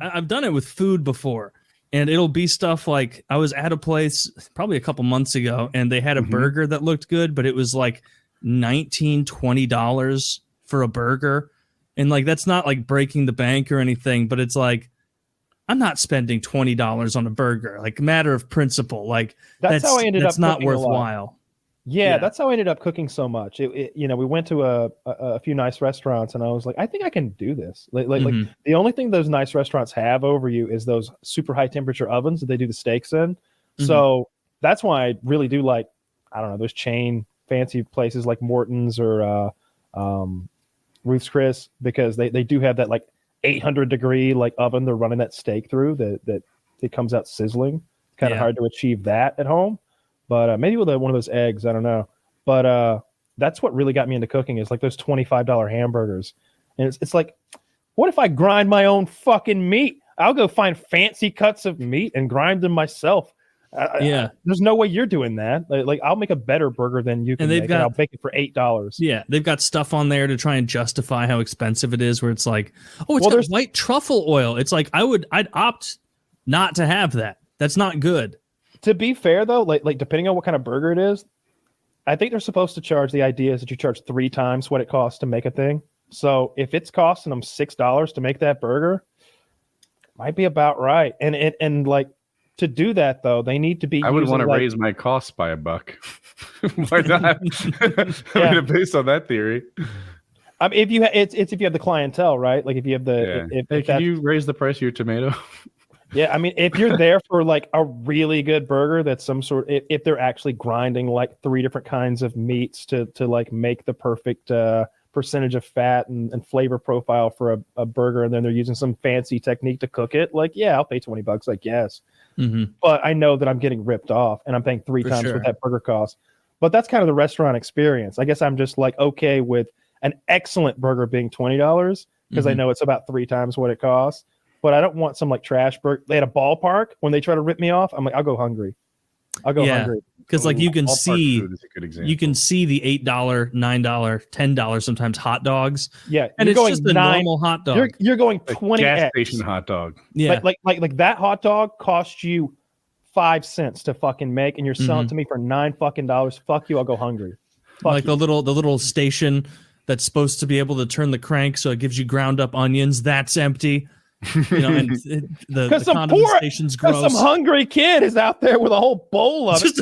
I've done it with food before, and it'll be stuff like I was at a place probably a couple months ago, and they had a burger that looked good, but it was like $19-20 for a burger. And like, that's not like breaking the bank or anything, but it's like, I'm not spending $20 on a burger, like matter of principle. Like that's how I ended up not cooking worthwhile. Yeah, that's how I ended up cooking so much. We went to a few nice restaurants, and I was like, I think I can do this. Like the only thing those nice restaurants have over you is those super high temperature ovens that they do the steaks in. So that's why I really do like, I don't know, those chain fancy places like Morton's or Ruth's Chris, because they do have that like 800 degree like oven they're running that steak through that it comes out sizzling. Kind of hard to achieve that at home. But maybe with one of those eggs, I don't know. But that's what really got me into cooking, is like those $25 hamburgers. And it's like, what if I grind my own fucking meat? I'll go find fancy cuts of meat and grind them myself. There's no way you're doing that. Like I'll make a better burger than you can make, and I'll make it for $8. Yeah, they've got stuff on there to try and justify how expensive it is, where it's like, oh, got white truffle oil. It's like I'd opt not to have that. That's not good. To be fair, though, like depending on what kind of burger it is, I think they're supposed to charge, the idea is that you charge 3 times what it costs to make a thing. So if it's costing them $6 to make that burger, might be about right. And like, to do that, though, they need to be. I would want to raise my costs by $1. Why not? I mean, based on that theory. I mean, if you if you have the clientele, right? Like if you have the. Hey, can you raise the price of your tomato? Yeah, I mean, if you're there for like a really good burger, that's some sort. If they're actually grinding like 3 different kinds of meats to like make the perfect percentage of fat and flavor profile for a burger, and then they're using some fancy technique to cook it, like, yeah, I'll pay $20, I guess. But I know that I'm getting ripped off, and I'm paying 3 times what that burger costs. But that's kind of the restaurant experience. I guess I'm just like okay with an excellent burger being $20 because I know it's about 3 times what it costs. But I don't want some like trash burger. They had a ballpark. When they try to rip me off, I'm like, I'll go hungry. Hungry. Because like you can see the $8, $9, $10 sometimes hot dogs. Yeah, and it's just a normal hot dog. You're going 20 gas station hot dog. Yeah, like that hot dog costs you 5 cents to fucking make, and you're selling it to me for $9 fucking dollars. Fuck you, I'll go hungry. Like the little station that's supposed to be able to turn the crank so it gives you ground up onions. That's empty. You know, and the condiment station's gross. Some hungry kid is out there with a whole bowl of it,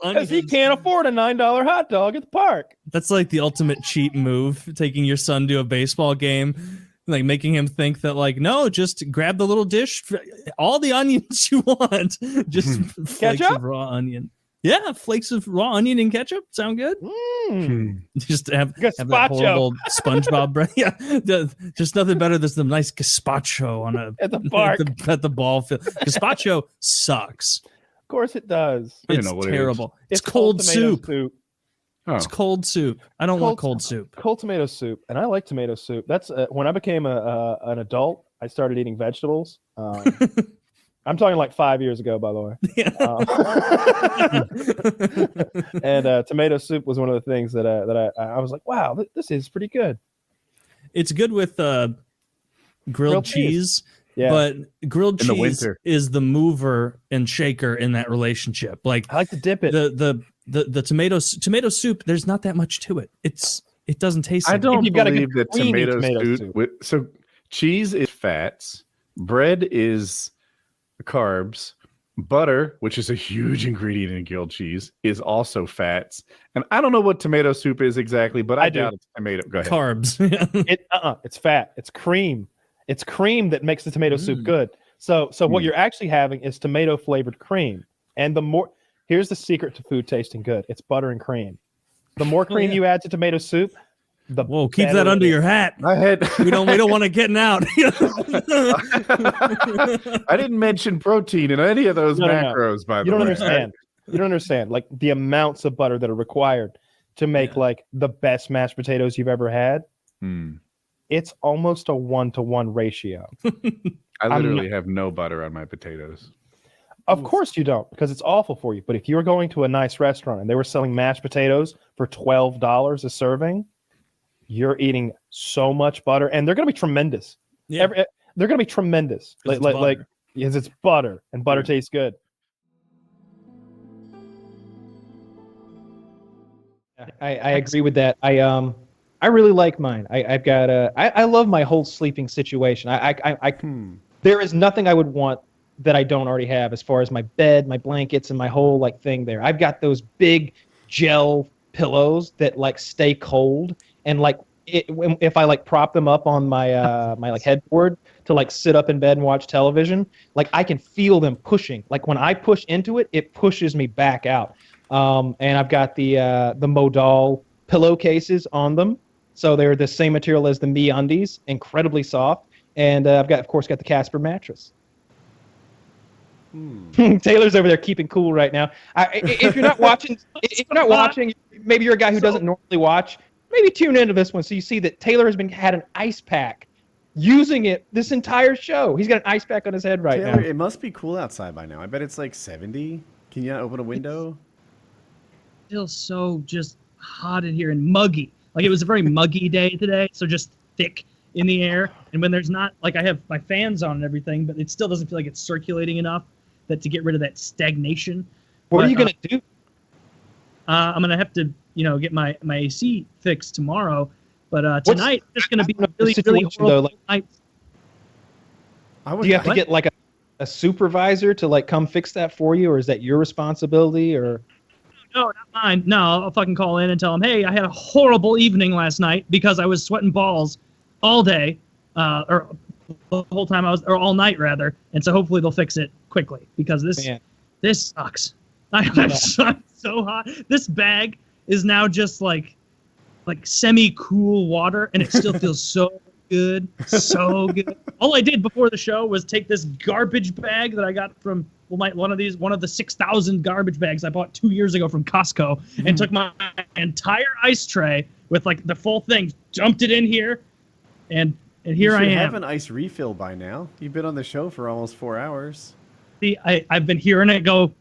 because he can't afford a $9 hot dog at the park. That's like the ultimate cheap move, taking your son to a baseball game, like making him think that like, no, just grab the little dish, all the onions you want, just flakes of raw onion. Yeah, flakes of raw onion and ketchup sound good. Just have that horrible SpongeBob bread. Yeah, just nothing better than some nice gazpacho on at the park at the ball field. Gazpacho sucks. Of course it does. It's terrible. It's cold soup. Oh. It's cold soup. I don't want cold soup. Cold tomato soup, and I like tomato soup. That's when I became an adult. I started eating vegetables. I'm talking like 5 years ago, by the way. And tomato soup was one of the things that I was like, wow, this is pretty good. It's good with grilled cheese. Yeah. But grilled cheese is the mover and shaker in that relationship. Like I like to dip it. The tomato soup, there's not that much to it. It doesn't taste. I don't believe that tomato soup. So cheese is fats, bread is carbs, butter, which is a huge ingredient in grilled cheese, is also fats. And I don't know what tomato soup is exactly, but I doubt it's tomato. Go ahead. Carbs. It's fat. It's cream. It's cream that makes the tomato soup good. So what you're actually having is tomato flavored cream. And here's the secret to food tasting good. It's butter and cream. The more cream you add to tomato soup, whoa, keep that under your hat. We don't want to get out. I didn't mention protein in any of those macros, by the way. You don't understand. You don't understand like the amounts of butter that are required to make like the best mashed potatoes you've ever had. It's almost a 1-to-1 ratio. I literally have no butter on my potatoes. Of course you don't, because it's awful for you. But if you were going to a nice restaurant and they were selling mashed potatoes for $12 a serving, you're eating so much butter, and they're going to be tremendous. Yeah. they're gonna be tremendous. Yes, it's butter, and butter tastes good. I agree with that. I really like mine. I've got I love my whole sleeping situation. There is nothing I would want that I don't already have as far as my bed, my blankets, and my whole like thing there. I've got those big gel pillows that like stay cold, and like if I like prop them up on my my like headboard to like sit up in bed and watch television, like I can feel them pushing. Like when I push into it, it pushes me back out. And I've got the Modal pillowcases on them, so they're the same material as the MeUndies, incredibly soft. And I've got, of course, got the Casper mattress. Taylor's over there keeping cool right now. If you're not watching, maybe you're a guy who doesn't normally watch. Maybe tune into this one so you see that Taylor has had an ice pack, using it this entire show. He's got an ice pack on his head right now. It must be cool outside by now. I bet it's like 70. Can you not open a window? It feels so just hot in here and muggy. Like it was a very muggy day today, so just thick in the air. And when there's not, like I have my fans on and everything, but it still doesn't feel like it's circulating enough to get rid of that stagnation. What are you going to do? I'm going to have to, get my AC fixed tomorrow. But tonight, it's just going to be a really horrible night. Do you have to get like a supervisor to like come fix that for you, or is that your responsibility? Or no, not mine. No, I'll fucking call in and tell them, hey, I had a horrible evening last night because I was sweating balls all day, or the whole time or all night rather. And so hopefully they'll fix it quickly because this sucks. I'm so hot. This bag is now just like semi-cool water, and it still feels so good, so good. All I did before the show was take this garbage bag that I got from one of the 6,000 garbage bags I bought 2 years ago from Costco, and took my entire ice tray with like the full thing, dumped it in here, and here I am. You have an ice refill by now. You've been on the show for almost 4 hours. See, I've been hearing it go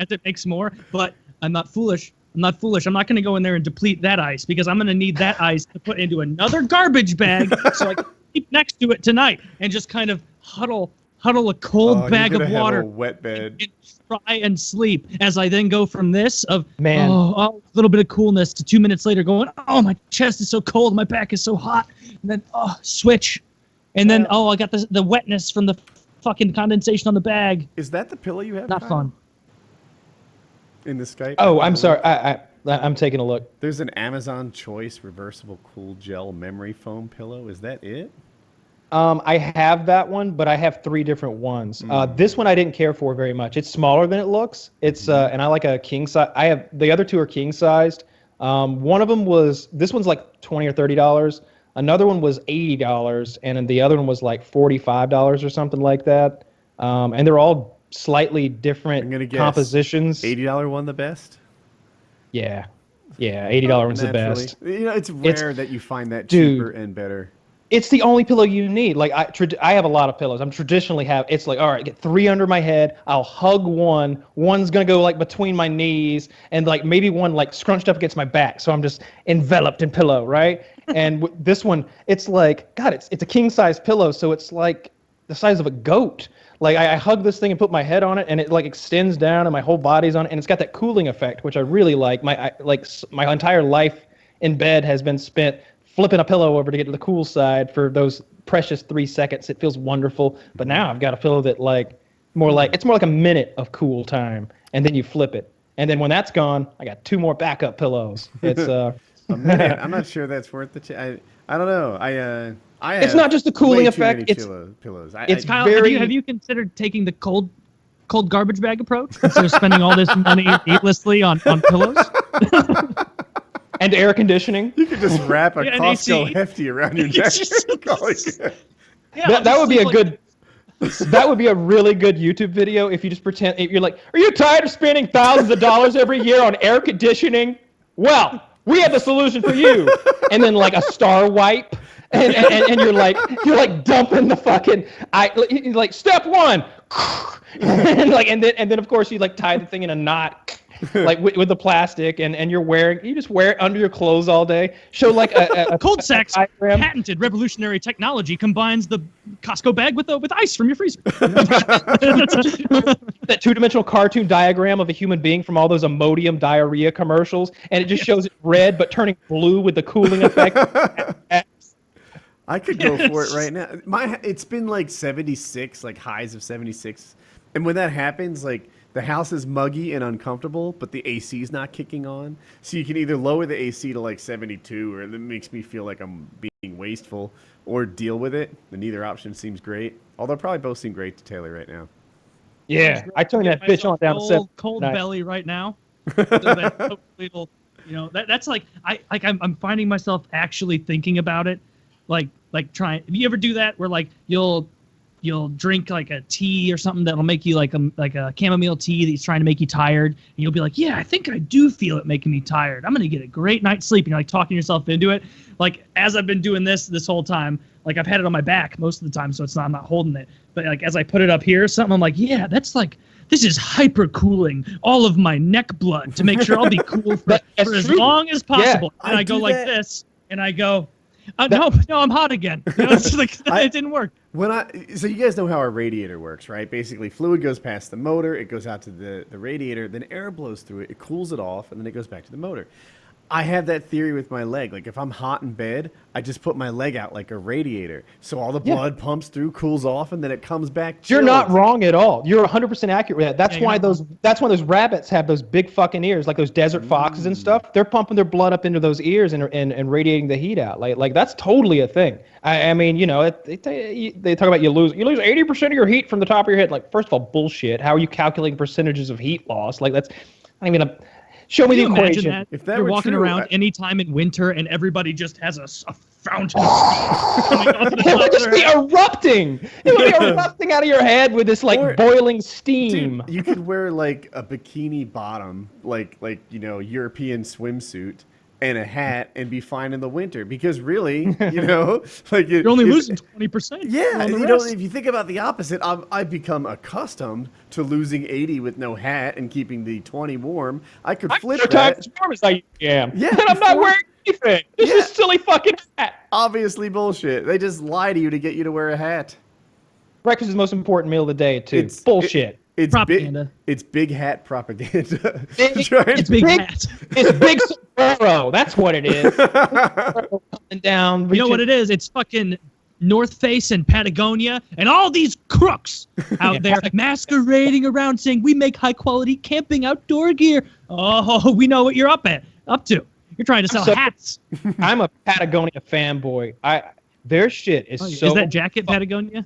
as it makes more, but I'm not foolish. I'm not going to go in there and deplete that ice because I'm going to need that ice to put into another garbage bag so I can keep next to it tonight and just kind of huddle a cold bag of water, have a wet bed, and try and sleep as I then go from this a little bit of coolness to 2 minutes later going, oh, my chest is so cold, my back is so hot, and then switch, and then I got the wetness from the fucking condensation on the bag. Is that the pillow you have? Not fun. In the Skype? Oh, I'm sorry. I'm taking a look. There's an Amazon Choice reversible cool gel memory foam pillow. Is that it? I have that one, but I have 3 different ones. This one I didn't care for very much. It's smaller than it looks. It's and I like a king size. I have the other 2 are king sized. One of them this one's like $20 or $30. Another one was $80, and then the other one was like $45 or something like that. And they're all slightly different compositions. $80 one the best? Yeah, $80 one's the best. It's rare that you find that cheaper and better. It's the only pillow you need. Like I have a lot of pillows. I'm traditionally it's like, all right, get 3 under my head. I'll hug one. One's gonna go like between my knees, and like maybe one like scrunched up against my back. So I'm just enveloped in pillow, right? And this one, it's like, God, it's a king size pillow, so it's like the size of a goat. Like I hug this thing and put my head on it, and it like extends down, and my whole body's on it, and it's got that cooling effect, which I really like. My entire life in bed has been spent flipping a pillow over to get to the cool side for those precious 3 seconds. It feels wonderful. But now I've got a pillow that it's more like a minute of cool time, and then you flip it, and then when that's gone, I got 2 more backup pillows. It's a minute. I'm not sure that's worth the. I don't know. It's not just the cooling effect. It's pillows. Kyle, have you considered taking the cold garbage bag approach instead of spending all this money needlessly on pillows? And air conditioning. You could just wrap a Costco hefty around your neck. That would be a good. That would be a really good YouTube video if you just pretend you're like, are you tired of spending thousands of dollars every year on air conditioning? Well, we have the solution for you. And then like a star wipe, and you're like dumping the fucking like step 1, and then of course you like tie the thing in a knot, like with the plastic, and you just wear it under your clothes all day. Show like a Cold Sack's diagram. patented revolutionary technology combines the Costco bag with ice from your freezer. That two-dimensional cartoon diagram of a human being from all those Imodium diarrhea commercials, and it just shows it red but turning blue with the cooling effect. I could go for it right now. It's been like 76, like highs of 76. And when that happens, like the house is muggy and uncomfortable, but the AC is not kicking on. So you can either lower the AC to like 72, or it makes me feel like I'm being wasteful, or deal with it. And neither option seems great. Although probably both seem great to Taylor right now. Yeah, I turned that bitch on down to 7. Cold belly right now. So that hopefully it'll, that's like I'm finding myself actually thinking about it, like trying. If you ever do that where like you'll drink like a tea or something that'll make you like a chamomile tea that's trying to make you tired, and you'll be like, yeah, I think I do feel it making me tired. I'm gonna get a great night's sleep, and you're like talking yourself into it. Like as I've been doing this whole time, like I've had it on my back most of the time, so I'm not holding it. But like as I put it up here or something, I'm like, yeah, that's like, this is hyper cooling all of my neck blood to make sure I'll be cool for as long as possible. Yeah, and I go like this, and I go, no, I'm hot again. It's like, it didn't work. So you guys know how our radiator works, right? Basically, fluid goes past the motor, it goes out to the radiator, then air blows through it, it cools it off, and then it goes back to the motor. I have that theory with my leg. Like if I'm hot in bed, I just put my leg out like a radiator, so all the blood pumps through, cools off, and then it comes back chilled. You're not wrong at all. You're 100% accurate with that. That's why those rabbits have those big fucking ears, like those desert foxes and stuff. They're pumping their blood up into those ears and radiating the heat out. Like that's totally a thing. I mean, they talk about you lose 80% of your heat from the top of your head. Like, first of all, bullshit. How are you calculating percentages of heat loss? Like that's not even a. Show me the equation. That? If that you're were walking true, around anytime in winter and everybody just has a fountain of steam coming off the It would just be erupting. It would be erupting out of your head with this like boiling steam. Dude, you could wear like a bikini bottom, like European swimsuit, and a hat, and be fine in the winter, because really, like you're only losing 20%. Yeah, if you think about the opposite, I've become accustomed to losing 80 with no hat and keeping the 20 warm. I could flip that. As warm as I am. Yeah, and I'm not wearing anything. This is silly fucking hat. Obviously bullshit. They just lie to you to get you to wear a hat. Breakfast is the most important meal of the day, too. It's bullshit. It's propaganda. It's big hat propaganda. It's big hat. It's big sombrero. That's what it is. Coming down. You know what it is? It's fucking North Face and Patagonia and all these crooks out there masquerading around saying we make high quality camping outdoor gear. Oh, we know what you're up to. You're trying to sell hats. I'm a Patagonia fanboy. Their shit is so. Is that jacket Patagonia?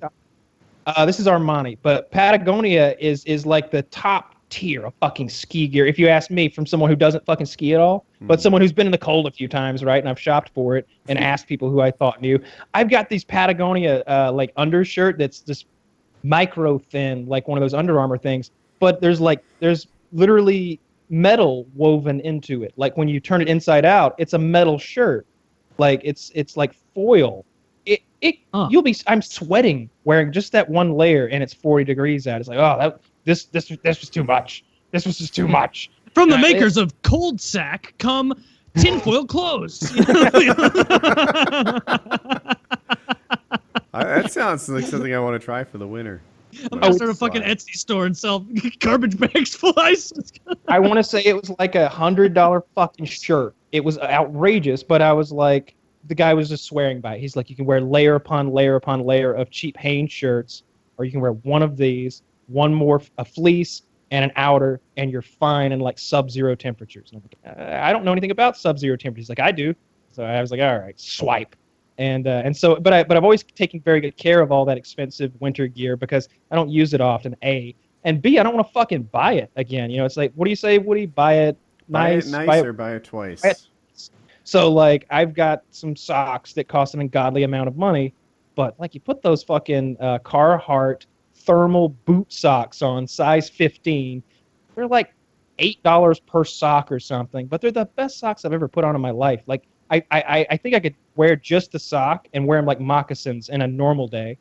This is Armani, but Patagonia is like the top tier of fucking ski gear. If you ask me, from someone who doesn't fucking ski at all, but someone who's been in the cold a few times, right? And I've shopped for it and asked people who I thought knew. I've got these Patagonia like undershirt that's just micro thin, like one of those Under Armour things. But there's literally metal woven into it. Like when you turn it inside out, it's a metal shirt. Like it's like foil. I'm sweating wearing just that one layer, and it's 40 degrees out. It's like, this was too much. This was just too much. From the makers of Cold Sack come tinfoil clothes. That sounds like something I want to try for the winter. I'm gonna start a fucking Etsy store and sell garbage bags full of ice. I want to say it was like $100 fucking shirt. It was outrageous, but I was like, the guy was just swearing by it. He's like, you can wear layer upon layer upon layer of cheap Hanes shirts, or you can wear one of these, one more, a fleece and an outer, and you're fine in like sub-zero temperatures. And I'm like, I don't know anything about sub-zero temperatures. Like I do. So I was like, all right, swipe. And so, but I've always taken very good care of all that expensive winter gear because I don't use it often. A, and B, I don't want to fucking buy it again. It's like, what do you say, Woody? Buy it nice, or buy it twice. So, like, I've got some socks that cost an ungodly amount of money, but, like, you put those fucking Carhartt thermal boot socks on, size 15, they're like $8 per sock or something, but they're the best socks I've ever put on in my life. Like, I think I could wear just the sock and wear them like moccasins in a normal day.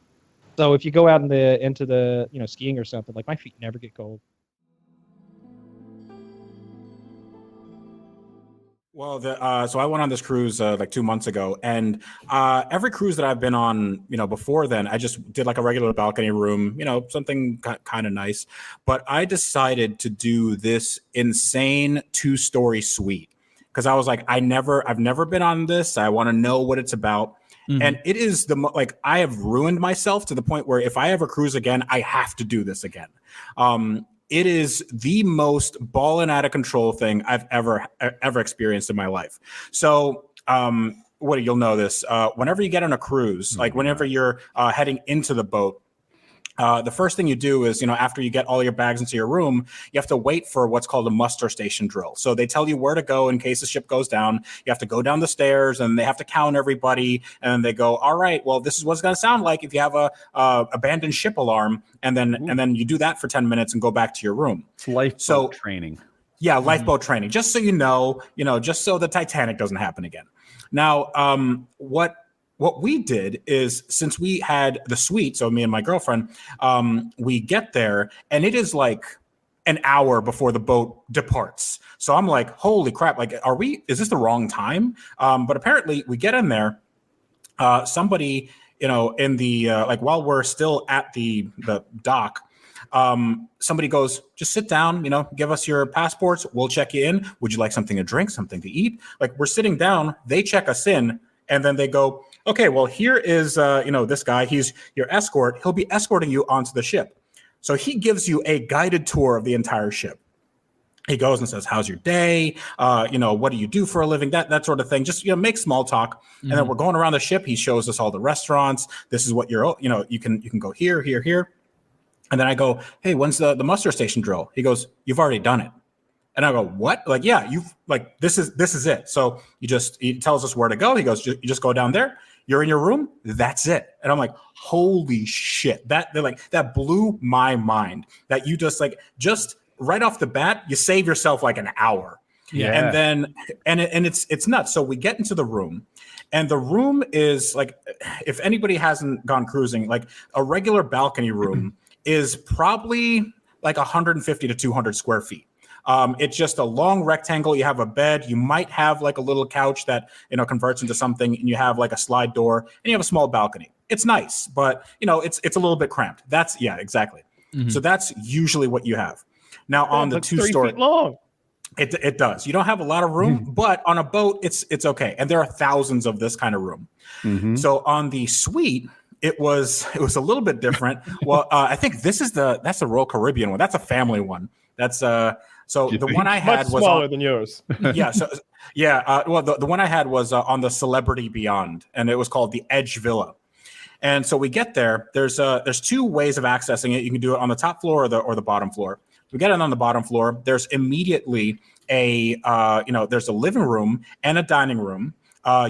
So if you go out into the skiing or something, like, my feet never get cold. Well, so I went on this cruise like 2 months ago, and every cruise that I've been on, before then, I just did like a regular balcony room, something kind of nice. But I decided to do this insane 2-story suite because I was like, I've never been on this. I want to know what it's about. Mm-hmm. And it is I have ruined myself to the point where if I ever cruise again, I have to do this again. It is the most ballin' out of control thing I've ever experienced in my life. So, you'll know this. Whenever you get on a cruise, like whenever you're heading into the boat, the first thing you do is, after you get all your bags into your room, you have to wait for what's called a muster station drill. So they tell you where to go in case the ship goes down. You have to go down the stairs and they have to count everybody. And they go, all right, well, this is what it's going to sound like if you have a abandoned ship alarm. And then you do that for 10 minutes and go back to your room. It's lifeboat training. Yeah, lifeboat training. Just so just so the Titanic doesn't happen again. Now, what we did is, since we had the suite, so me and my girlfriend, we get there and it is like an hour before the boat departs. So I'm like, holy crap, like, is this the wrong time? But apparently we get in there, somebody, in the, while we're still at the dock, somebody goes, just sit down, give us your passports. We'll check you in. Would you like something to drink, something to eat? Like, we're sitting down, they check us in, and then they go, okay, well, here is, this guy. He's your escort. He'll be escorting you onto the ship. So he gives you a guided tour of the entire ship. He goes and says, how's your day? What do you do for a living? That sort of thing. Just, make small talk. Mm-hmm. And then we're going around the ship. He shows us all the restaurants. This is what you can go here, here, here. And then I go, hey, when's the muster station drill? He goes, you've already done it. And I go, what? Like, yeah, this is it. So he tells us where to go. He goes, you just go down there. You're in your room. That's it. And I'm like, holy shit. That blew my mind that you just right off the bat, you save yourself like an hour. Yeah. And then, it's nuts. So we get into the room, and the room is like, if anybody hasn't gone cruising, like a regular balcony room is probably like 150 to 200 square feet. It's just a long rectangle. You have a bed. You might have like a little couch that, converts into something, and you have like a slide door, and you have a small balcony. It's nice, but it's a little bit cramped. Yeah, exactly. Mm-hmm. So that's usually what you have. Now on the 2-story, 3 feet long. It does. You don't have a lot of room, but on a boat, it's okay. And there are thousands of this kind of room. Mm-hmm. So on the suite, it was a little bit different. Well, I think that's the Royal Caribbean one. That's a family one. That's so the one I had much was smaller than yours. Yeah. So yeah. Well, the one I had was on the Celebrity Beyond, and it was called the Edge Villa. And so we get there. There's 2 ways of accessing it. You can do it on the top floor or the bottom floor. We get it on the bottom floor. There's immediately there's a living room and a dining room.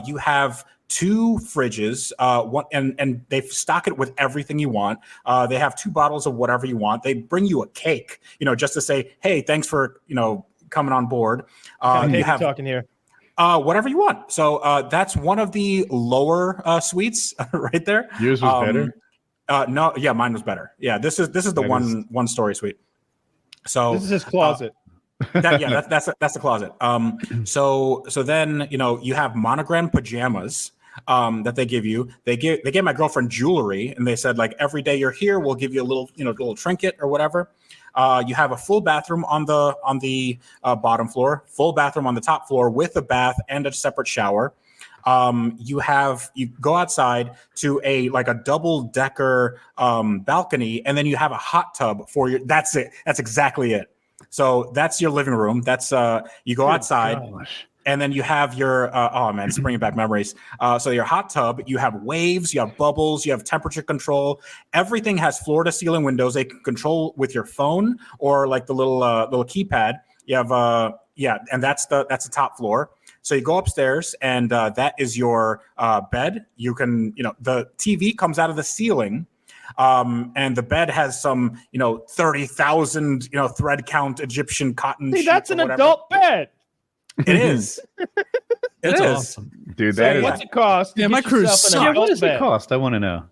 You have 2 fridges, and they stock it with everything you want. They have 2 bottles of whatever you want. They bring you a cake, just to say, hey, thanks for, coming on board. You have talking here. Whatever you want. So that's one of the lower suites right there. Yours was better? No, yeah, mine was better. Yeah, this is the one story suite. So this is his closet. That's the closet. So then you have monogram pajamas that they give you. They gave my girlfriend jewelry, and they said, like, every day you're here, we'll give you a little trinket or whatever. You have a full bathroom on the bottom floor, full bathroom on the top floor with a bath and a separate shower. You go outside to a double-decker balcony, and then you have a hot tub that's it. That's exactly it. So that's your living room. That's you go outside, and then you have your oh man, it's bringing back memories. So your hot tub, you have waves, you have bubbles, you have temperature control. Everything has floor-to-ceiling windows. They can control with your phone or like the little keypad. You have and that's the top floor. So you go upstairs, and that is your bed. You can, the TV comes out of the ceiling, and the bed has some, 30,000, thread count Egyptian cotton. See, that's an adult bed. It is. It's awesome, dude. What's it cost? Yeah, my cruise sucked. What does it cost? I want to know.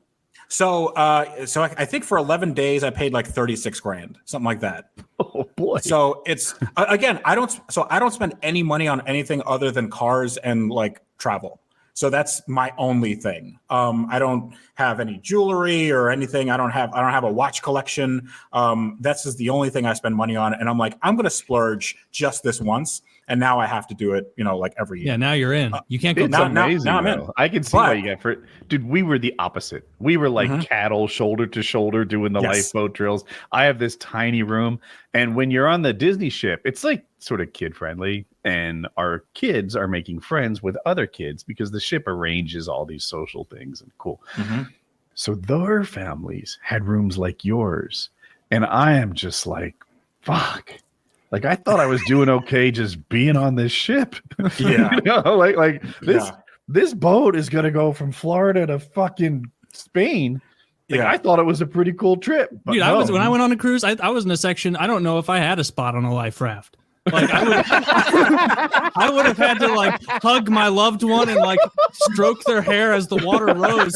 So I think for 11 days I paid like 36 grand, something like that. Oh boy. So it's again, I don't spend any money on anything other than cars and like travel. So that's my only thing. I don't have any jewelry or anything. I don't have a watch collection. That's just the only thing I spend money on. And I'm like, I'm gonna splurge just this once. And now I have to do it, like every year. Yeah, now you're in. You can't go. It's amazing. Now I'm in. I can see why you got for it. Dude, we were the opposite. We were like cattle shoulder to shoulder doing the lifeboat drills. I have this tiny room. And when you're on the Disney ship, it's like sort of kid friendly. And our kids are making friends with other kids because the ship arranges all these social things and cool. So their families had rooms like yours. And I am just like, fuck. Like I thought I was doing okay just being on this ship. Yeah. Like this boat is gonna go from Florida to fucking Spain. Like, I thought it was a pretty cool trip. But dude, no. when I went on a cruise, I was in a section. I don't know if I had a spot on a life raft. Like I would have had to like hug my loved one and like stroke their hair as the water rose.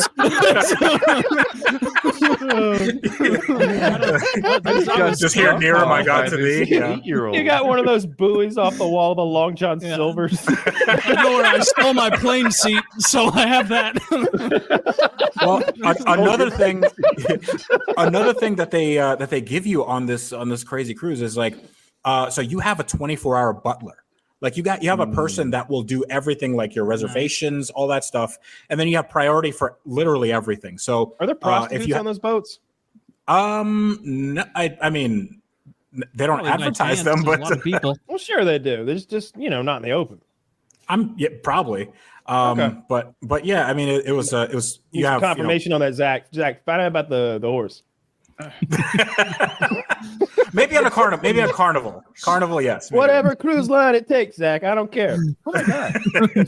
Just here nearer my God to thee. You got one of those buoys off the wall of the Long John Silvers. I know where I stole my plane seat, so I have that. Well, another thing that they give you on this crazy cruise is like. So you have a 24-hour butler. Like you have a person that will do everything, like your reservations, all that stuff, and then you have priority for literally everything. So are there prostitutes on those boats? No, I mean, they don't advertise them, but a lot of people. Well, sure they do. There's just not in the open. Probably. Okay. But yeah, I mean, it was you have confirmation on that, Zach. Find out about the horse. Maybe on a carnival. Carnival, yes. Maybe. Whatever cruise line it takes, Zach. I don't care. Oh my God.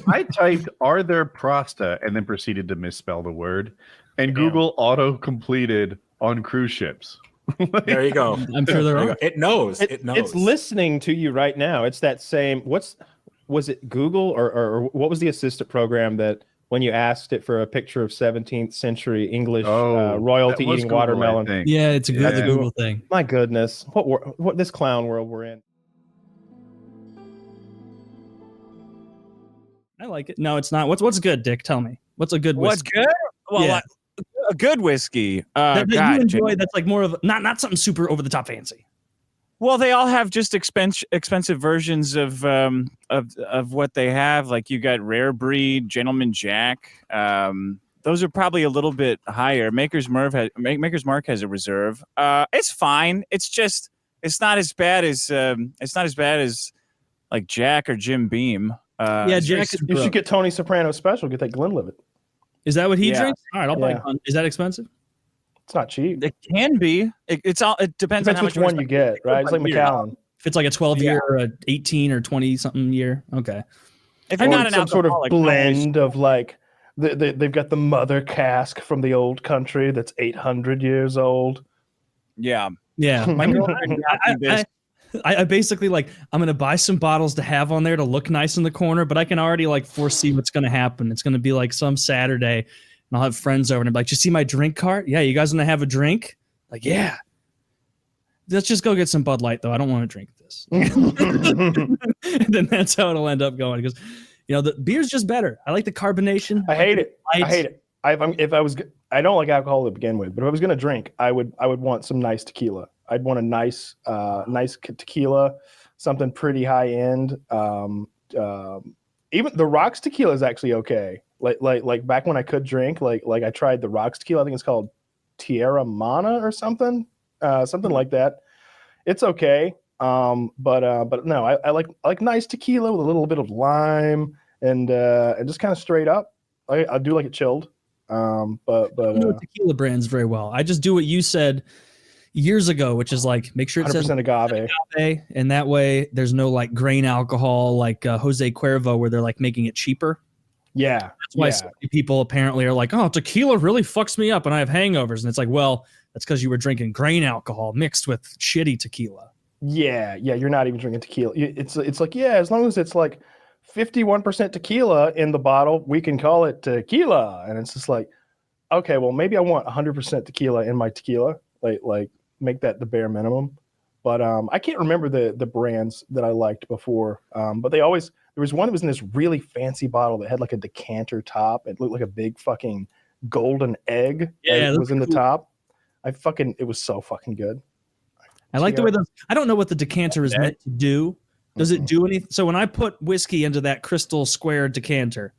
I typed "Are there prosta?" and then proceeded to misspell the word, and Google auto completed on cruise ships. There you go. I'm sure there are. It knows. It knows. It's listening to you right now. It's that same. Was it Google or what was the assistant program that? When you asked it for a picture of 17th century English royalty eating Google, watermelon. Yeah, it's a Google thing. My goodness. What this clown world we're in. I like it. No, it's not. What's good, Dick? Tell me. What's a good whiskey? What's good? Well, a good whiskey. That you enjoy that's like more of not something super over the top fancy. Well, they all have just expensive versions of what they have. Like you got Rare Breed, Gentleman Jack. Those are probably a little bit higher. Maker's Mark has a reserve. It's fine. It's not as bad as like Jack or Jim Beam. Jack. You should get Tony Soprano special. Get that Glenlivet. Is that what he drinks? All right, I'll buy one. Is that expensive? It's not cheap. It can be. It depends on how much one you get, right? It's like Macallan. If it's like a 12-year or a 18 or 20-something year, okay. If you're not an some sort of blend of like, they've got the mother cask from the old country that's 800 years old. Yeah. My girl, I basically like I'm gonna buy some bottles to have on there to look nice in the corner, but I can already like foresee what's gonna happen. It's gonna be like some Saturday. And I'll have friends over and I'll be like, you see my drink cart? Yeah, you guys want to have a drink? Like, yeah. Let's just go get some Bud Light, though. I don't want to drink this. And then that's how it'll end up going. Because, the beer's just better. I like the carbonation. I hate it. I don't like alcohol to begin with, but if I was going to drink, I would want some nice tequila. I'd want a nice tequila, something pretty high end. Even the Rocks tequila is actually okay. Like back when I could drink, like I tried the Rocks tequila. I think it's called Tierra Mana or something like that. It's okay. But no, I like nice tequila with a little bit of lime and just kind of straight up. I do like it chilled. But I don't know tequila brands very well. I just do what you said years ago, which is like make sure it 100% says agave, and that way there's no like grain alcohol like Jose Cuervo where they're like making it cheaper. Yeah, that's why so many people apparently are like, oh, tequila really fucks me up and I have hangovers, and it's like, well, that's because you were drinking grain alcohol mixed with shitty tequila. Yeah, you're not even drinking tequila. It's like as long as it's like 51% tequila in the bottle, we can call it tequila, and it's just like, okay, well, maybe I want 100% tequila in my tequila, like make that the bare minimum. But I can't remember the brands that I liked before. But there was one that was in this really fancy bottle that had like a decanter top. It looked like a big fucking golden egg. Yeah, that was in the top. It was so fucking good. I like the way those. I don't know what the decanter is meant to do. Does it do anything? So when I put whiskey into that crystal square decanter,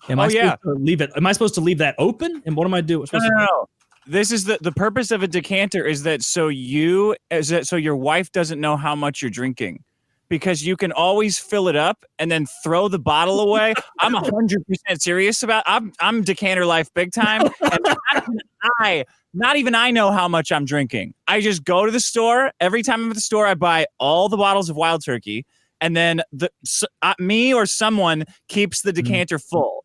am I supposed to leave it? Am I supposed to leave that open? And what am I doing? No. This is the purpose of a decanter is that so your wife doesn't know how much you're drinking, because you can always fill it up and then throw the bottle away. I'm 100% serious about. I'm decanter life big time, and not even I know how much I'm drinking. I just go to the store. Every time I'm at the store, I buy all the bottles of Wild Turkey, and then me or someone keeps the decanter full.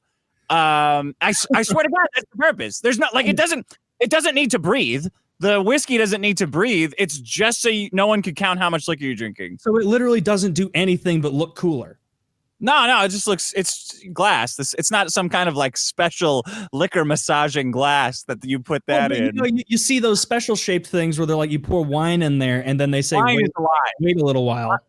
I swear to God, that's the purpose. There's not like it doesn't need to breathe. The whiskey doesn't need to breathe. It's just so no one can count how much liquor you're drinking. So it literally doesn't do anything but look cooler. No, it just looks, it's glass. It's not some kind of like special liquor massaging glass that you put that in. You see those special shaped things where they're like, you pour wine in there and then they say, wait a little while.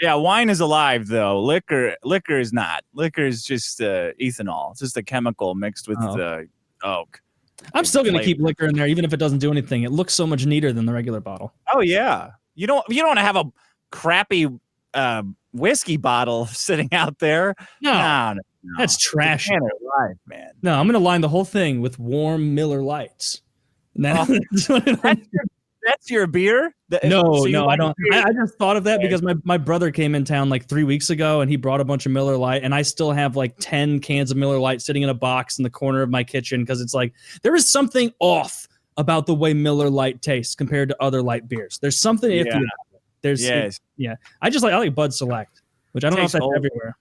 Yeah, wine is alive though. Liquor is not. Liquor is just ethanol. It's just a chemical mixed with oak. I'm still going to keep liquor in there even if it doesn't do anything. It looks so much neater than the regular bottle. Oh yeah. You don't want to have a crappy whiskey bottle sitting out there. No. That's trash. Life, man. No, I'm going to line the whole thing with warm Miller Lights. That's your beer? No, I don't. I just thought of that because my brother came in town like 3 weeks ago and he brought a bunch of Miller Lite, and I still have like 10 cans of Miller Lite sitting in a box in the corner of my kitchen because it's like there is something off about the way Miller Lite tastes compared to other light beers. There's something iffy about it. I like Bud Select, which I don't know if that's everywhere.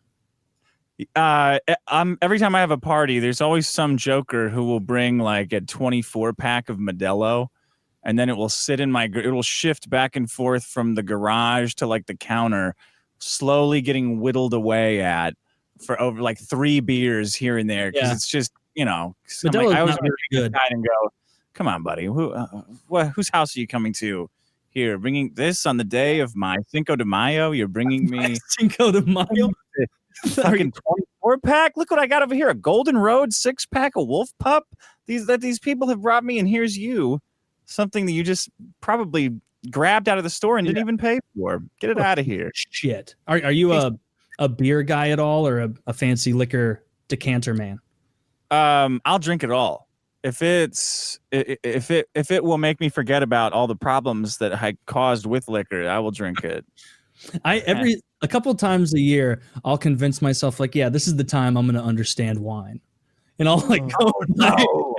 Every time I have a party, there's always some joker who will bring like a 24 pack of Modelo. And then it will sit in it will shift back and forth from the garage to like the counter, slowly getting whittled away at for over like 3 beers here and there. Cause it's just, I always want to good and go, come on, buddy. Whose house are you coming to here? Bringing this on the day of my Cinco de Mayo? You're bringing me Cinco de Mayo? Fucking 24 pack. Look what I got over here. A Golden Road 6-pack, a Wolf Pup. These people have brought me, and here's you. Something that you just probably grabbed out of the store and didn't even pay for. Get it out of here. Shit. Are you a beer guy at all, or a fancy liquor decanter man? I'll drink it all. If it will make me forget about all the problems that I caused with liquor, I will drink it. A couple of times a year, I'll convince myself like, yeah, this is the time I'm going to understand wine. And I'll like go and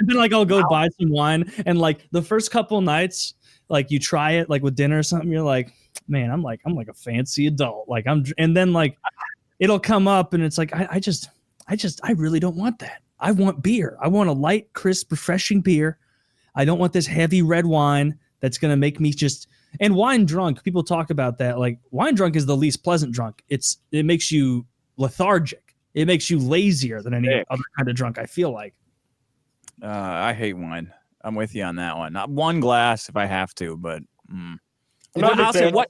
then like I'll go buy some wine, and like the first couple nights, like you try it like with dinner or something, you're like, man, I'm like a fancy adult. Like and then like it'll come up and it's like I really don't want that. I want beer. I want a light, crisp, refreshing beer. I don't want this heavy red wine that's gonna make me and wine drunk. People talk about that. Like wine drunk is the least pleasant drunk. It makes you lethargic. It makes you lazier than any other kind of drunk, I feel like. I hate wine. I'm with you on that one. Not one glass if I have to, but I'll say what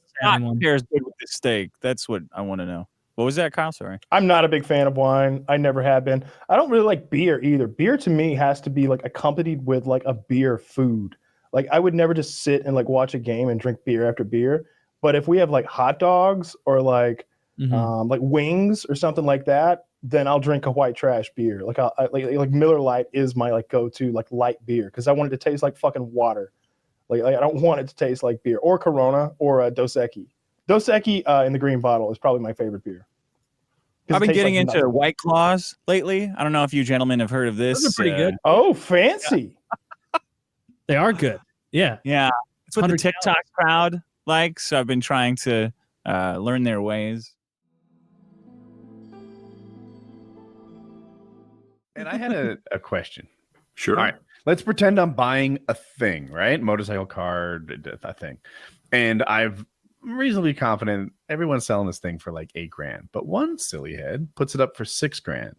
pairs good with the steak? That's what I want to know. What was that, Kyle? Sorry. I'm not a big fan of wine. I never have been. I don't really like beer either. Beer to me has to be like accompanied with like a beer food. Like I would never just sit and like watch a game and drink beer after beer. But if we have like hot dogs or like wings or something like that, then I'll drink a white trash beer. Like like Miller Lite is my like go-to like light beer because I want it to taste like fucking water. Like I don't want it to taste like beer, or Corona or Dos Equis. Dos Equis in the green bottle is probably my favorite beer. I've been getting into White Claws lately. I don't know if you gentlemen have heard of this. Those are pretty good. Oh, fancy. They are good. Yeah. Yeah. It's what the TikTok crowd likes. So I've been trying to learn their ways. And I had a question. Sure. All right. Let's pretend I'm buying a thing, right? Motorcycle, car, a thing. And I'm reasonably confident everyone's selling this thing for like $8,000. But one silly head puts it up for $6,000.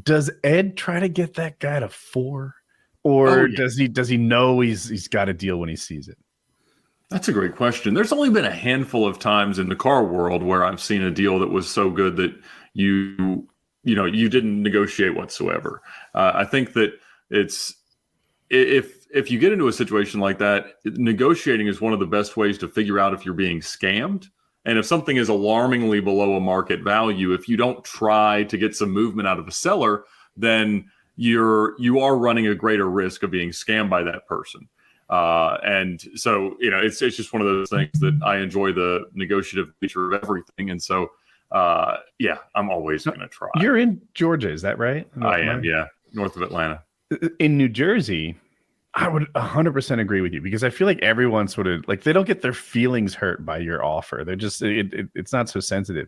Does Ed try to get that guy to $4,000? or does he know he's got a deal when he sees it? That's a great question. There's only been a handful of times in the car world where I've seen a deal that was so good that you didn't negotiate whatsoever. I think that it's if you get into a situation like that, negotiating is one of the best ways to figure out if you're being scammed. And if something is alarmingly below a market value, if you don't try to get some movement out of a seller, then you are running a greater risk of being scammed by that person. And so, it's just one of those things that I enjoy the negotiative nature of everything. And so, I'm always going to try. You're in Georgia, is that right? I am, yeah. North of Atlanta. In New Jersey, I would 100% agree with you, because I feel like everyone sort of like, they don't get their feelings hurt by your offer. They're just, it's not so sensitive.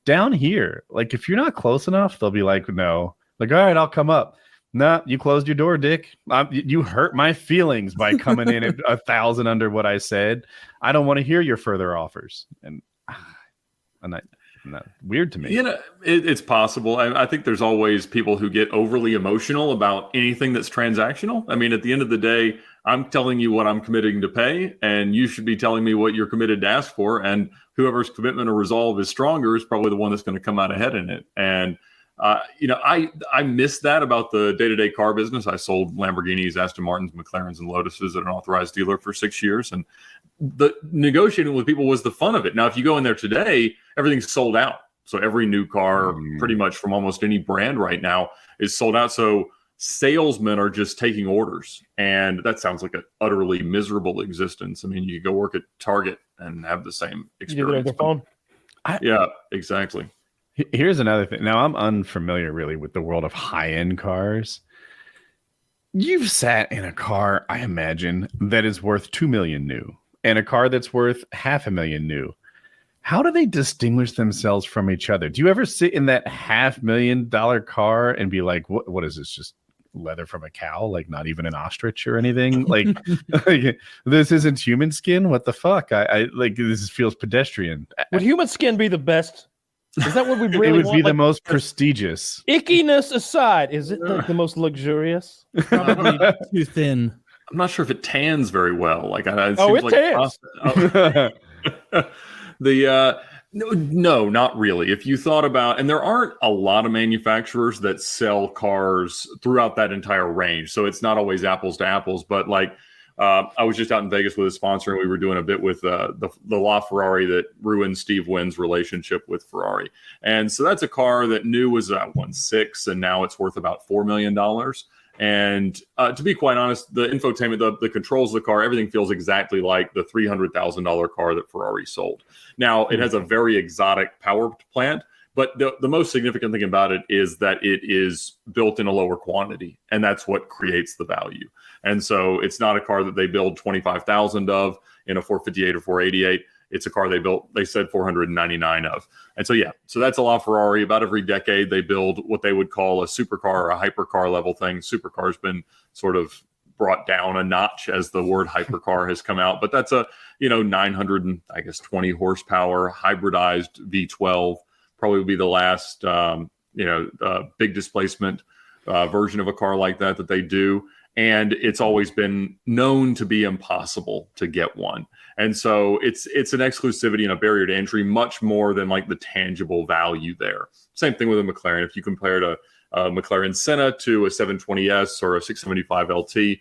Down here, like if you're not close enough, they'll be like, no, like, all right, I'll come up. Nah, you closed your door, Dick. You hurt my feelings by coming in at 1,000 under what I said. I don't want to hear your further offers. And not weird to me. It's possible. I think there's always people who get overly emotional about anything that's transactional. I mean, at the end of the day, I'm telling you what I'm committing to pay, and you should be telling me what you're committed to ask for. And whoever's commitment or resolve is stronger is probably the one that's going to come out ahead in it. And I miss that about the day-to-day car business. I sold Lamborghinis, Aston Martins, McLarens, and Lotuses at an authorized dealer for 6 years. And the negotiating with people was the fun of it. Now, if you go in there today, everything's sold out. So every new car, pretty much from almost any brand right now, is sold out. So salesmen are just taking orders. And that sounds like an utterly miserable existence. I mean, you could go work at Target and have the same experience. You do it on your phone? Yeah, exactly. Here's another thing. Now, I'm unfamiliar really with the world of high-end cars. You've sat in a car, I imagine, that is worth $2 million new, and a car that's worth $500,000 new. How do they distinguish themselves from each other? Do you ever sit in that $500,000 car and be like, what is this? Just leather from a cow? Like not even an ostrich or anything? Like this isn't human skin? What the fuck? I like, this feels pedestrian. Would human skin be the best? Is that what we really want? It would want? be the most prestigious. Ickiness aside, is it the most luxurious? Probably too thin. I'm not sure if it tans very well. Like, it tans. No, not really. If you thought about, and there aren't a lot of manufacturers that sell cars throughout that entire range, so it's not always apples to apples. But like, I was just out in Vegas with a sponsor, and we were doing a bit with the LaFerrari that ruined Steve Wynn's relationship with Ferrari. And so that's a car that new was at 1.6, and now it's worth about $4 million. And to be quite honest, the infotainment, the controls of the car, everything feels exactly like the $300,000 car that Ferrari sold. Now, it has a very exotic power plant, but the most significant thing about it is that it is built in a lower quantity, and that's what creates the value. And so it's not a car that they build 25,000 of in a 458 or 488. It's a car they said 499 of. And so, so that's a LaFerrari. About every decade, they build what they would call a supercar or a hypercar level thing. Supercar's been sort of brought down a notch as the word hypercar has come out. But that's a, 920 horsepower hybridized V12. Probably would be the last, big displacement version of a car like that they do. And it's always been known to be impossible to get one. And so it's an exclusivity and a barrier to entry much more than like the tangible value there. Same thing with a McLaren. If you compare a McLaren Senna to a 720S or a 675 LT,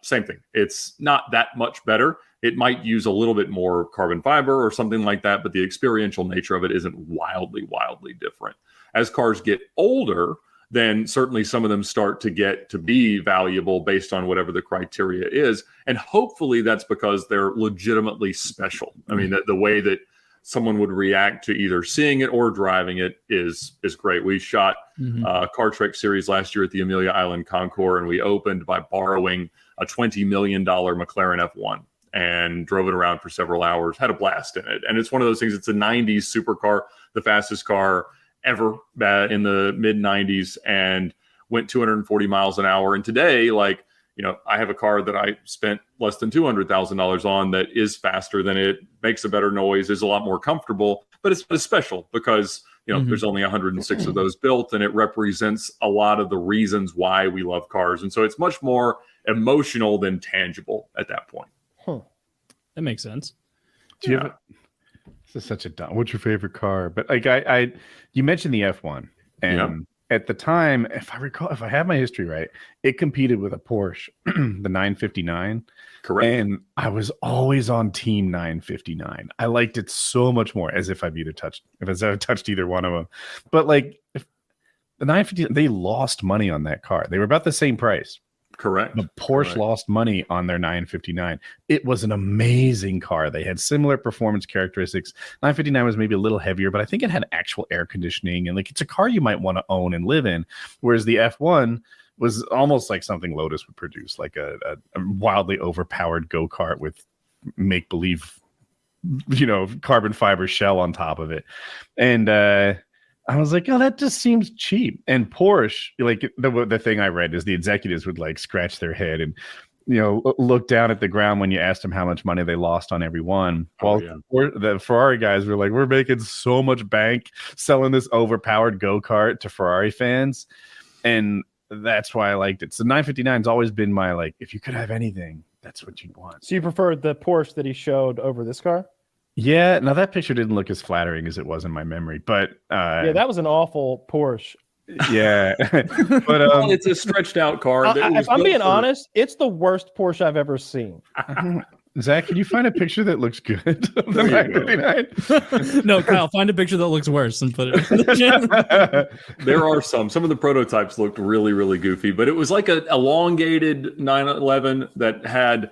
same thing. It's not that much better. It might use a little bit more carbon fiber or something like that, but the experiential nature of it isn't wildly, wildly different. As cars get older, then certainly some of them start to get to be valuable based on whatever the criteria is. And hopefully that's because they're legitimately special. I mean, the way that someone would react to either seeing it or driving it is great. We shot Car Trek series last year at the Amelia Island Concours, and we opened by borrowing a $20 million McLaren F1 and drove it around for several hours, had a blast in it. And it's one of those things, it's a 90s supercar, the fastest car ever in the mid 90s, and went 240 miles an hour. And today, I have a car that I spent less than $200,000 on that is faster than it, makes a better noise, is a lot more comfortable, but it's special because there's only 106 of those built, and it represents a lot of the reasons why we love cars. And so it's much more emotional than tangible at that point. That makes sense. Do you have this is such a dumb. What's your favorite car? But like you mentioned the F1, and at the time, if I recall, if I have my history right, it competed with a Porsche, the 959. Correct. And I was always on team 959. I liked it so much more, as if I've touched either one of them. But like if the 959, they lost money on that car. They were about the same price. Correct. The Porsche lost money on their 959. It was an amazing car. They had similar performance characteristics. 959 was maybe a little heavier, but I think it had actual air conditioning, and like it's a car you might want to own and live in. Whereas the F1 was almost like something Lotus would produce, like a wildly overpowered go-kart with make-believe, carbon fiber shell on top of it. And I was like, oh, that just seems cheap. And Porsche, like the thing I read is the executives would like scratch their head and, look down at the ground when you asked them how much money they lost on every one. The Ferrari guys were like, we're making so much bank selling this overpowered go-kart to Ferrari fans. And that's why I liked it. So 959's always been my, like, if you could have anything, that's what you'd want. So you preferred the Porsche that he showed over this car? Yeah, now that picture didn't look as flattering as it was in my memory, but that was an awful Porsche. Yeah, but well, it's a stretched out car. If I'm being honest, it's the worst Porsche I've ever seen. Zach, can you find a picture that looks good of the 959? No, Kyle, find a picture that looks worse and put it. There are some of the prototypes looked really, really goofy, but it was like an elongated 911 that had,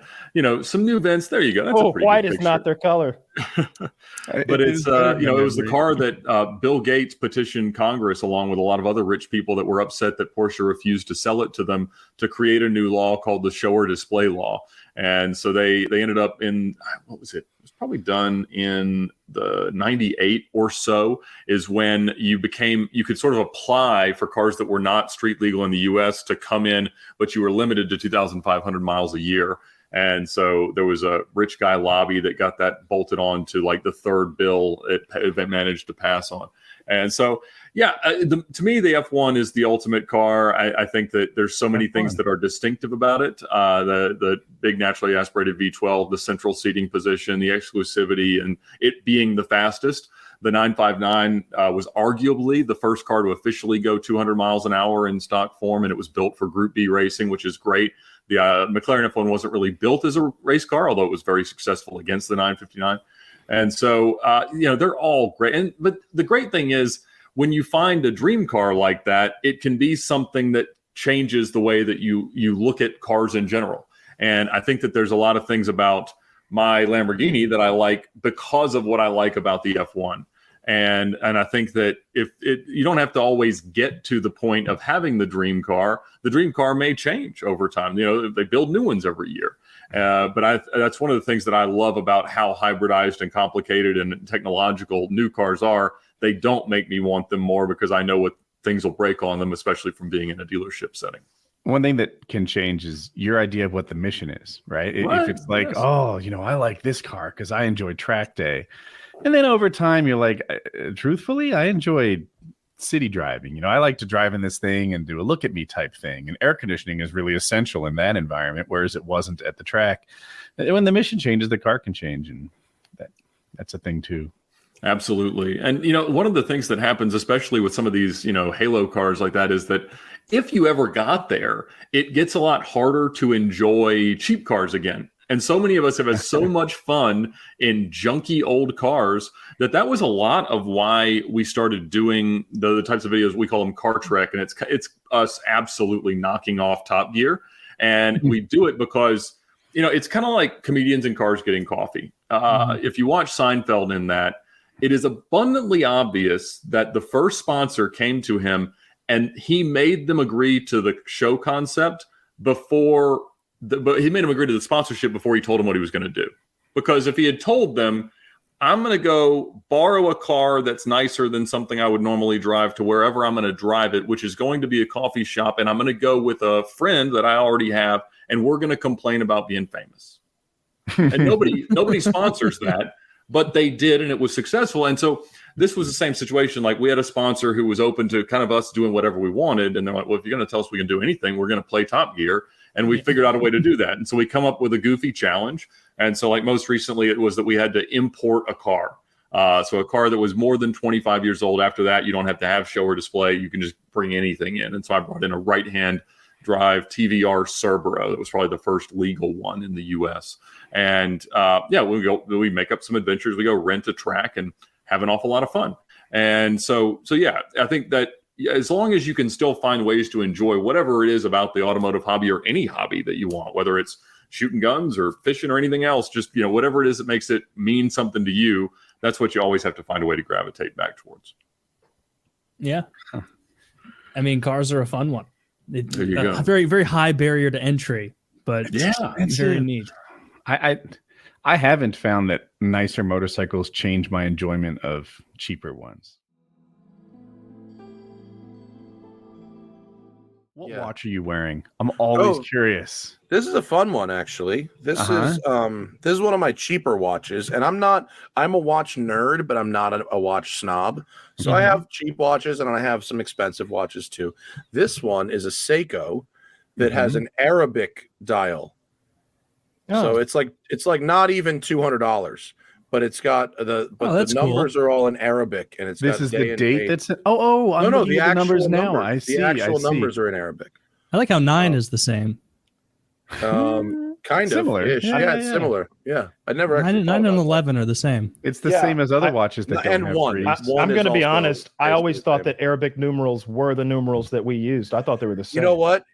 some new vents. There you go. That's white is not their color. But it's, it was the car that Bill Gates petitioned Congress, along with a lot of other rich people that were upset that Porsche refused to sell it to them, to create a new law called the show or display law. And so they ended up in, what was it? It was probably done in the 98 or so is when you could sort of apply for cars that were not street legal in the US to come in, but you were limited to 2,500 miles a year. And so there was a rich guy lobby that got that bolted on to like the third bill it managed to pass on. And so, to me, the F1 is the ultimate car. I think that there's so many things that are distinctive about it. The big naturally aspirated V12, the central seating position, the exclusivity, and it being the fastest. The 959 was arguably the first car to officially go 200 miles an hour in stock form, and it was built for Group B racing, which is great. The McLaren F1 wasn't really built as a race car, although it was very successful against the 959. And so, they're all great. But the great thing is, when you find a dream car like that, it can be something that changes the way that you look at cars in general. And I think that there's a lot of things about my Lamborghini that I like because of what I like about the F1. And I think that you don't have to always get to the point of having the dream car. The dream car may change over time. They build new ones every year. But that's one of the things that I love about how hybridized and complicated and technological new cars are. They don't make me want them more because I know what things will break on them, especially from being in a dealership setting. One thing that can change is your idea of what the mission is, right? If it's like, I like this car because I enjoy track day. And then over time, you're like, truthfully, I enjoy city driving. I like to drive in this thing and do a look at me type thing. And air conditioning is really essential in that environment, whereas it wasn't at the track. And when the mission changes, the car can change. And that's a thing too. Absolutely. And, one of the things that happens, especially with some of these, halo cars like that, is that if you ever got there, it gets a lot harder to enjoy cheap cars again. And so many of us have had so much fun in junky old cars that was a lot of why we started doing the types of videos we call them Car Trek. And it's us absolutely knocking off Top Gear. And we do it because, it's kind of like comedians in cars getting coffee. If you watch Seinfeld in that, it is abundantly obvious that the first sponsor came to him and he made them agree to the show concept but he made them agree to the sponsorship before he told them what he was going to do. Because if he had told them, I'm going to go borrow a car that's nicer than something I would normally drive to wherever I'm going to drive it, which is going to be a coffee shop, and I'm going to go with a friend that I already have, and we're going to complain about being famous. And nobody sponsors that. But they did, and it was successful. And so this was the same situation. Like we had a sponsor who was open to kind of us doing whatever we wanted. And they're like, well, if you're going to tell us we can do anything, we're going to play Top Gear. And we figured out a way to do that. And so we come up with a goofy challenge. And so like most recently, it was that we had to import a car. So a car that was more than 25 years old. After that, you don't have to have show or display. You can just bring anything in. And so I brought in a right-hand drive TVR Cerbero. That was probably the first legal one in the U.S. And we make up some adventures. We go rent a track and have an awful lot of fun. And so yeah, I think that as long as you can still find ways to enjoy whatever it is about the automotive hobby or any hobby that you want, whether it's shooting guns or fishing or anything else, just, whatever it is that makes it mean something to you, that's what you always have to find a way to gravitate back towards. Yeah. I mean, cars are a fun one. There you go. A very, very high barrier to entry, but very neat. I haven't found that nicer motorcycles change my enjoyment of cheaper ones. What watch are you wearing? I'm always curious. This is a fun one, actually. This is one of my cheaper watches, and I'm a watch nerd, but I'm not a watch snob. So I have cheap watches and I have some expensive watches too. This one is a Seiko that has an Arabic dial. So it's like not even $200. But it's got the numbers are all in Arabic, and this is the date that's I'm looking at the numbers now. I see. The actual numbers are in Arabic. I like how 9 is the same. Kind similar. of. Yeah, it's similar. Yeah, I never. 9 and 11 are the same. It's the same as other watches that don't have one. I'm going to be honest. I always thought that Arabic numerals were the numerals that we used. I thought they were the same. You know what?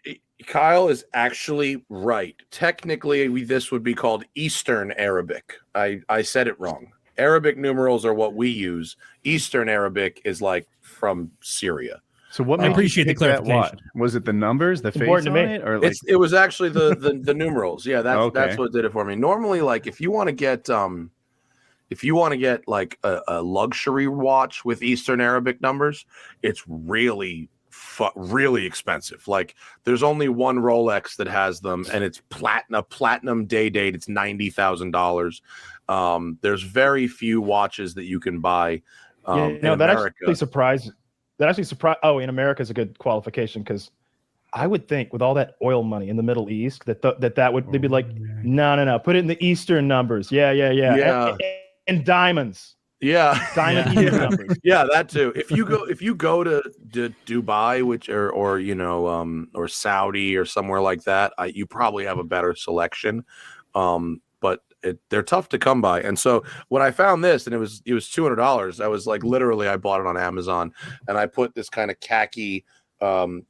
Kyle is actually right. Technically, this would be called Eastern Arabic. I said it wrong. Arabic numerals are what we use. Eastern Arabic is like from Syria. So what made you pick that watch? Was it the numbers, the face on it, or like... it was actually the numerals. Yeah, that's what did it for me. Normally, like if you want to get like a luxury watch with Eastern Arabic numbers, it's really expensive. Like there's only one Rolex that has them, and it's platinum day date. It's $90,000. There's very few watches that you can buy. That actually surprised. Oh, in America is a good qualification, because I would think with all that oil money in the Middle East they'd be like, no, put it in the Eastern numbers. Yeah. And diamonds. Yeah, diamond numbers. Yeah, that too. If you go to Dubai, or Saudi or somewhere like that, you probably have a better selection. But they're tough to come by. And so when I found this, and it was $200, I was like, literally, I bought it on Amazon, and I put this kind of khaki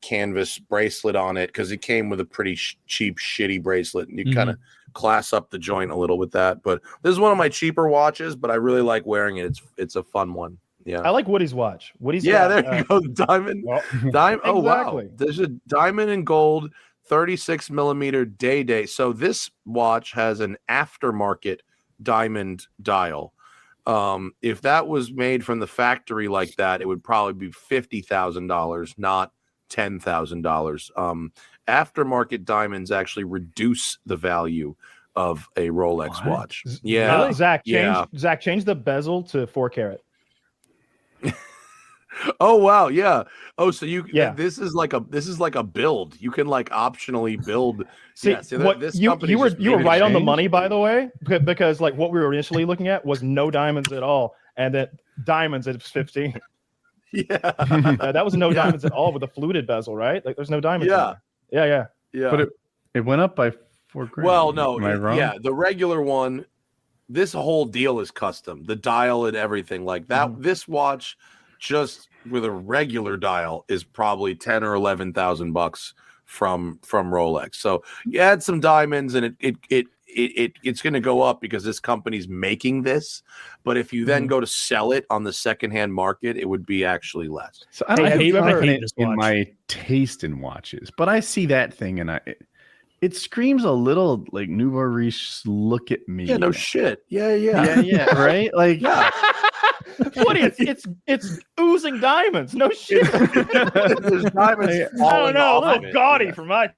canvas bracelet on it because it came with a pretty cheap, shitty bracelet, and you kind of class up the joint a little with that. But this is one of my cheaper watches, but I really like wearing it. It's a fun one. Yeah, I like Woody's watch. There you go, diamond. Diamond. Oh wow, there's a diamond and gold 36 millimeter day. So this watch has an aftermarket diamond dial. If that was made from the factory like that, it would probably be $50,000, not $10,000. Aftermarket diamonds actually reduce the value of a Rolex watch. Yeah, really? Zach, change the bezel to 4 karat. Oh wow, yeah. Oh, so this is like a build. You can like optionally build. See, you were right on the money, by the way, because like what we were initially looking at was no diamonds at all, and that diamonds at 15. Yeah, that was no diamonds at all with a fluted bezel, right? Like there's no diamonds. Yeah. But it went up by $4,000. Well, no, am I wrong? Yeah, the regular one. This whole deal is custom. The dial and everything like that. This watch, just with a regular dial, is probably $10,000 or $11,000 from Rolex. So you add some diamonds, and it's going to go up because this company's making this. But if you then go to sell it on the secondhand market, it would be actually less. So I hate in my taste in watches, but I see that thing and it screams a little like nouveau riche. Look at me. Yeah, no shit. Yeah. Right? Like, Woody, it's oozing diamonds. No shit. There's diamonds I don't falling know, a off little of it. gaudy for my.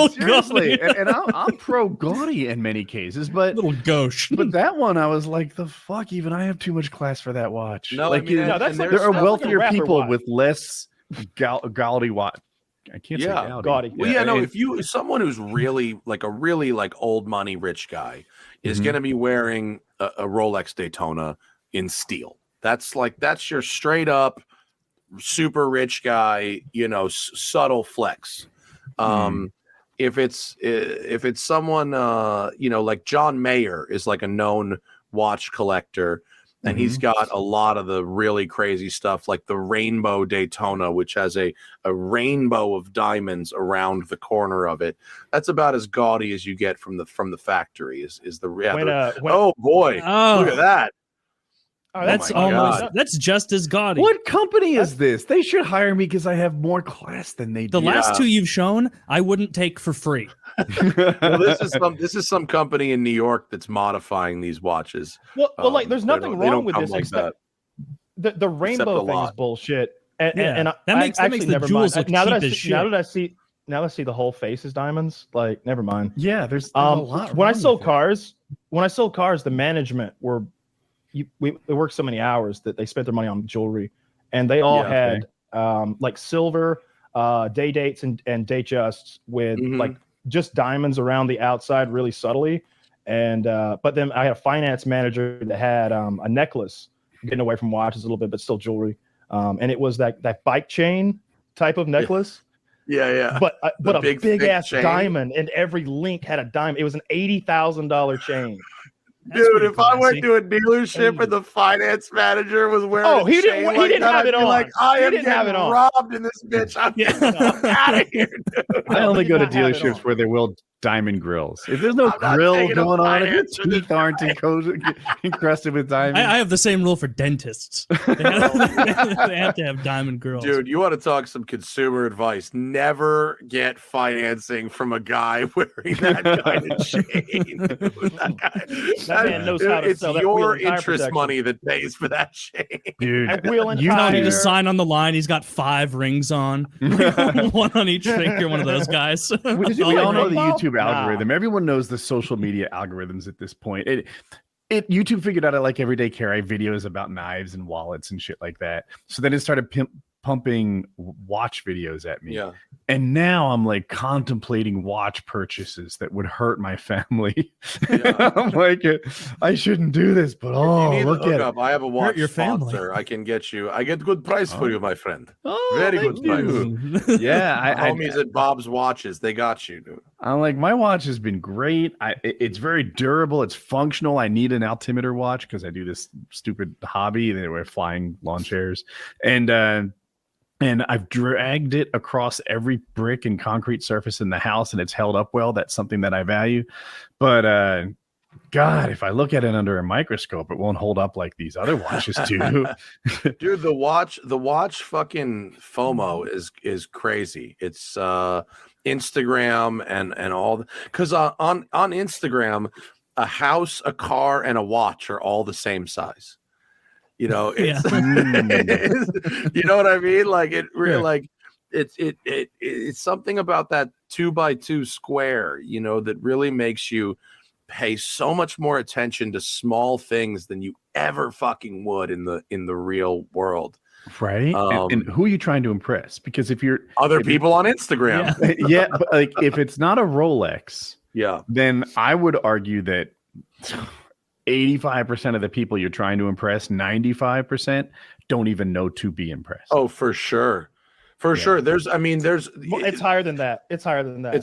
Seriously, and I'm pro gaudy in many cases, but little gauche. But that one, I was like, the fuck, even I have too much class for that watch. No, like, I mean, no, that's like, there are that's like a wealthier rapper people watch. with less gaudy watch. I can't say gaudy. Gaudy. Well, if someone who's really like old money rich guy is going to be wearing a Rolex Daytona in steel. That's your straight up super rich guy, subtle flex. If it's someone like John Mayer is like a known watch collector, and he's got a lot of the really crazy stuff, like the Rainbow Daytona, which has a rainbow of diamonds around the corner of it. That's about as gaudy as you get from the factory. Oh boy, look at that. Oh, that's just as gaudy. What company is this? They should hire me because I have more class than they do. The last two you've shown, I wouldn't take for free. Well, this is some company in New York that's modifying these watches. Well, like there's nothing wrong with this. Like except the rainbow thing is bullshit. And that makes the jewels look now cheap as shit. Now that I see the whole face is diamonds, like never mind. Yeah, there's a lot. When I sold cars, the management were they worked so many hours that they spent their money on jewelry, and they all had like silver day dates and date justs with like just diamonds around the outside really subtly. And but then I had a finance manager that had a necklace, getting away from watches a little bit, but still jewelry. And it was that bike chain type of necklace. Yeah. But a big ass chain. diamond, and every link had a diamond. It was an $80,000 chain. Dude, if I went to a dealership and the finance manager was wearing he didn't have it on. Like, I am getting robbed in this bitch. I'm getting out of here, dude. I only go to dealerships where there will diamond grills. If there's no grill going on, if your teeth aren't encrusted with diamonds. I have the same rule for dentists. They have to have diamond grills. Dude, you want to talk some consumer advice? Never get financing from a guy wearing that kind of chain. That man knows how to it's sell that your wheel and tire interest protection. money that pays for that chain. Dude, Wheel and You know, tire. he just sign on the line. He's got 5 rings on, one on each finger. One of those guys. We all know the YouTube algorithm. Everyone knows the social media algorithms at this point. YouTube figured out I like everyday carry videos about knives and wallets and shit like that. So then it started pumping watch videos at me. Yeah. And now I'm like contemplating watch purchases that would hurt my family. Yeah. I'm like, I shouldn't do this, but look at it. I have a watch your family. sponsor. I can get you. I get good price for you, my friend. Oh, Very thank good price. you. Yeah, Homies at Bob's Watches, they got you, dude. I'm like, my watch has been great. It's very durable. It's functional. I need an altimeter watch because I do this stupid hobby. They wear flying lawn chairs, and I've dragged it across every brick and concrete surface in the house, and it's held up well. That's something that I value. But God, if I look at it under a microscope, it won't hold up like these other watches do. Dude, the watch fucking FOMO is crazy. It's Instagram and all, because on Instagram, a house, a car, and a watch are all the same size. You know, it's, you know what I mean? Like it's something about that 2x2 square, that really makes you pay so much more attention to small things than you ever fucking would in the real world. Right. And who are you trying to impress? Because if you're people on Instagram, yeah, but like if it's not a Rolex, then I would argue that 85% of the people you're trying to impress, 95% don't even know to be impressed. Oh, for sure. Sure. It's higher than that. It's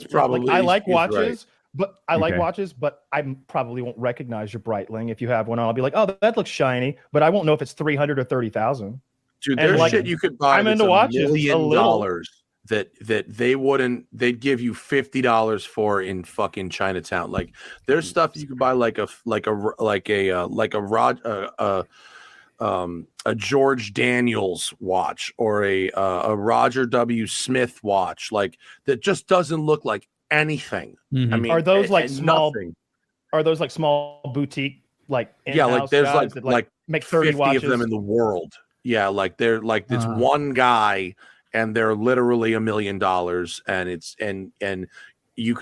probably, like, I like watches, right. but I probably won't recognize your Breitling. If you have one on, I'll be like, oh, that looks shiny, but I won't know if it's 300 or 30,000. Dude, there's shit you could buy. I'm into watches. $1 million that they'd give you $50 for in fucking Chinatown. Like there's stuff you could buy like a George Daniels watch or a Roger W. Smith watch, like that just doesn't look like anything. Mm-hmm. I mean, are those like small? Nothing. Are those like small boutique like like there's make 30 50 watches of them in the world. Yeah, like they're like it's one guy, and they're literally $1 million, and it's and you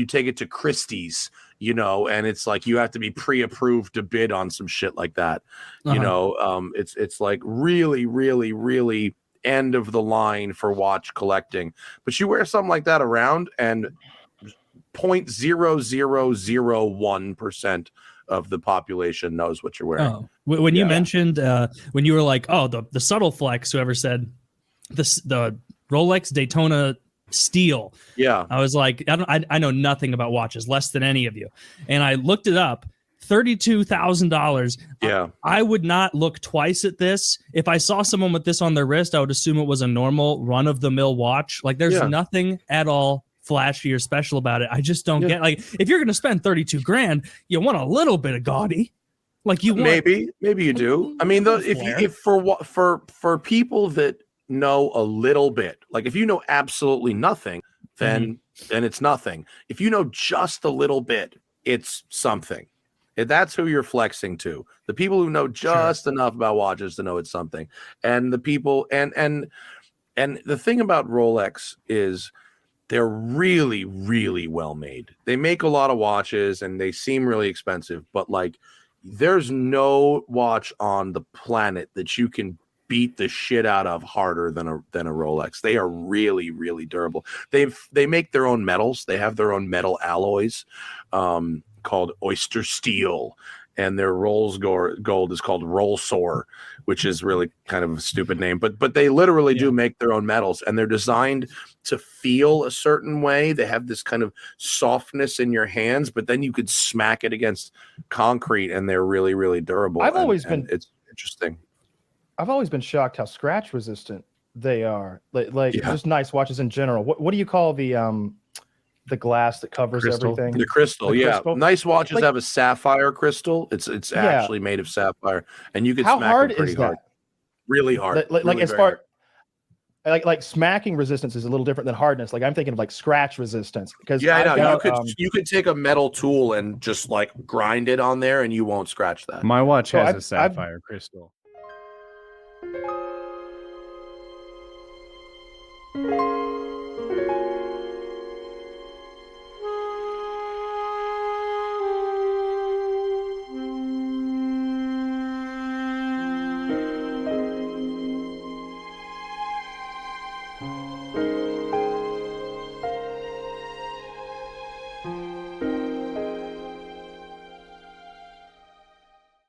take it to Christie's, you know, and it's like you have to be pre-approved to bid on some shit like that. You know, it's like really, really, really end of the line for watch collecting. But you wear something like that around, and 0.0001% of the population knows what you're wearing. Oh, when you mentioned when you were like, oh, the subtle flex, whoever said the Rolex Daytona steel. Yeah, I was like, I know nothing about watches, less than any of you, and I looked it up. $32,000. Yeah, I would not look twice at this. If I saw someone with this on their wrist, I would assume it was a normal run-of-the-mill watch. Like, there's nothing at all flashy or special about it. I just don't get, like, if you're going to spend 32 grand, you want a little bit of gaudy. Like, you want, maybe you do. I mean, if for people that know a little bit, like if you know absolutely nothing, then it's nothing. If you know just a little bit, it's something. That's who you're flexing to. The people who know just enough about watches to know it's something. And the people and the thing about Rolex is they're really, really well made. They make a lot of watches and they seem really expensive, but like there's no watch on the planet that you can beat the shit out of harder than a Rolex. They are really, really durable. They make their own metals. They have their own metal alloys. Called oyster steel, and their Rolls gold is called Rollsor, which is really kind of a stupid name, but they literally do make their own metals, and they're designed to feel a certain way. They have this kind of softness in your hands, but then you could smack it against concrete and they're really, really durable. It's interesting. I've always been shocked how scratch resistant they are. Like just nice watches in general. What do you call the glass that covers everything? The crystal, nice watches have a sapphire crystal. It's actually made of sapphire, and you can smack it pretty hard. Really hard. Like smacking resistance is a little different than hardness. Like I'm thinking of like scratch resistance because you could take a metal tool and just like grind it on there, and you won't scratch that. My watch has a sapphire crystal.